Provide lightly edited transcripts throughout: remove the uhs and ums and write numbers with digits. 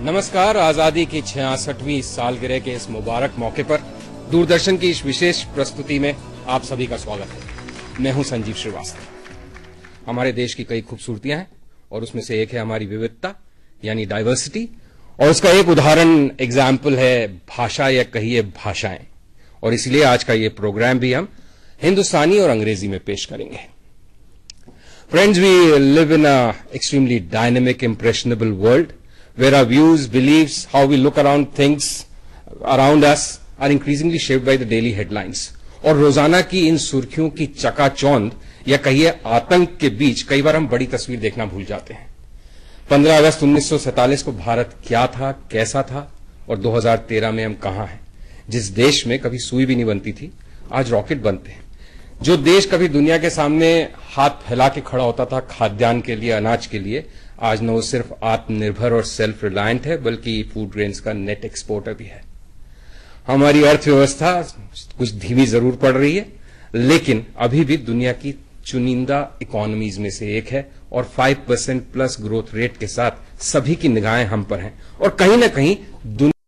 नमस्कार। आजादी की 66वीं सालगिरह के इस मुबारक मौके पर दूरदर्शन की इस विशेष प्रस्तुति में आप सभी का स्वागत है। मैं हूं संजीव श्रीवास्तव। हमारे देश की कई खूबसूरतियां हैं और उसमें से एक है हमारी विविधता यानी डाइवर्सिटी, और उसका एक उदाहरण एग्जाम्पल है भाषा या कहिए भाषाएं। और इसलिए आज का ये प्रोग्राम भी हम हिंदुस्तानी और अंग्रेजी में पेश करेंगे। Friends, we live in an extremely dynamic, impressionable world where our views, beliefs, how we look around things around us are increasingly shaped by the daily headlines. और रोजाना की इन सुर्खियों की चकाचौंध या कहिए आतंक के बीच कई बार हम बड़ी तस्वीर देखना भूल जाते हैं। 15 अगस्त 1947 को भारत क्या था, कैसा था, और 2013 में हम कहां हैं। जिस देश में कभी सुई भी नहीं बनती थी, आज रॉकेट बनते हैं। जो देश कभी दुनिया के सामने हाथ फैला के खड़ा होता था खाद्यान्न के लिए, अनाज के लिए, आज न वो सिर्फ आत्मनिर्भर और सेल्फ रिलायंट है बल्कि फूड ग्रेन्स का नेट एक्सपोर्टर भी है। हमारी अर्थव्यवस्था कुछ धीमी जरूर पड़ रही है, लेकिन अभी भी दुनिया की चुनिंदा इकोनॉमीज में से एक है और 5% प्लस ग्रोथ रेट के साथ सभी की निगाहें हम पर हैं। और कहीं ना कहीं दुनिया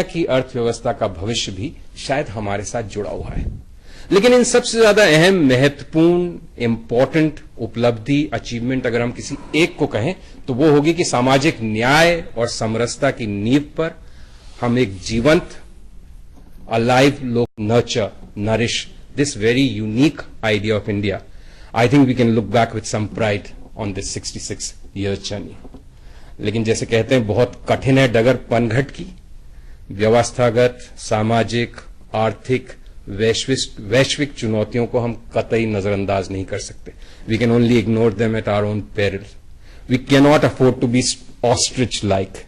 की अर्थव्यवस्था का भविष्य भी शायद हमारे साथ जुड़ा हुआ है। लेकिन इन सबसे ज्यादा अहम, महत्वपूर्ण, इंपॉर्टेंट उपलब्धि, अचीवमेंट अगर हम किसी एक को कहें तो वो होगी कि सामाजिक न्याय और समरसता की नींव पर हम एक जीवंत, अलाइव लोक nurture, nourish this very unique idea of India. I think we can look back with some pride on this 66 years journey. लेकिन जैसे कहते हैं, बहुत कठिन है डगर पनघट की। व्यवस्थागत, सामाजिक, आर्थिक, वैश्विक चुनौतियों को हम कतई नजरअंदाज नहीं कर सकते। We can only ignore them at our own peril. We can not afford to be ostrich like.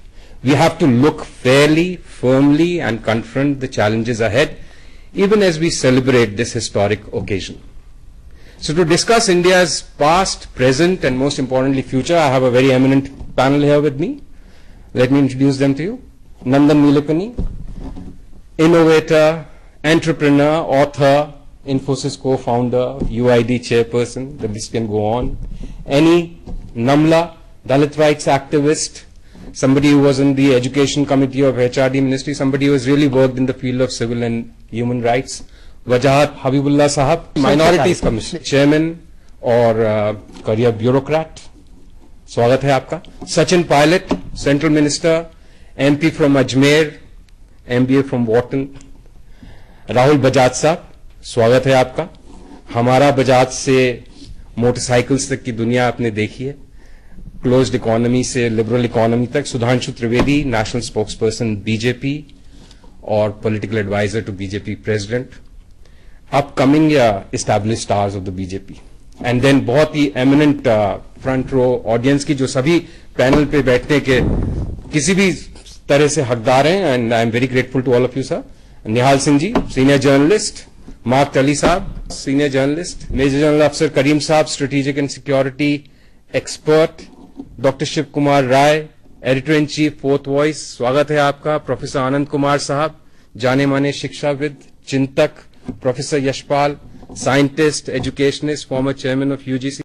We have to look fairly, firmly and confront the challenges ahead, even as we celebrate this historic occasion. So to discuss India's past, present and most importantly future, I have a very eminent panel here with me. Let me introduce them to you. Nandan Nilekani, innovator, entrepreneur, author, Infosys co-founder, UID chairperson, the list can go on. Annie Namla, Dalit rights activist, somebody who was in the education committee of HRD ministry, somebody who has really worked in the field of civil and human rights. Wajahat Habibullah Sahab, minorities commission chairman और career bureaucrat, स्वागत है आपका। Sachin Pilot, central minister, MP from Ajmer, MBA from Wharton। Rahul Bajaj साहब, स्वागत है आपका। हमारा बजाज से मोटरसाइकिल्स तक की दुनिया आपने देखी है, क्लोज्ड इकोनॉमी से लिबरल इकोनॉमी तक। Sudhanshu Trivedi, national spokesperson BJP और political advisor to BJP president, upcoming या established stars of the BJP. And then बहुत ही एमिनेंट फ्रंट रो ऑडियंस की जो सभी पैनल पे बैठने के किसी भी तरह से हकदार हैं, and I am very grateful to all of you sir. Nihal Singh ji, senior journalist, Mark Ali sahab, senior journalist, major general Afsar Karim sahab, strategic and security expert, doctor Shiv Kumar Rai, editor in chief fourth voice, स्वागत है आपका। प्रोफेसर आनंद कुमार साहब, जाने माने शिक्षाविद, चिंतक, professor Yashpal, scientist, educationist, former chairman of UGC.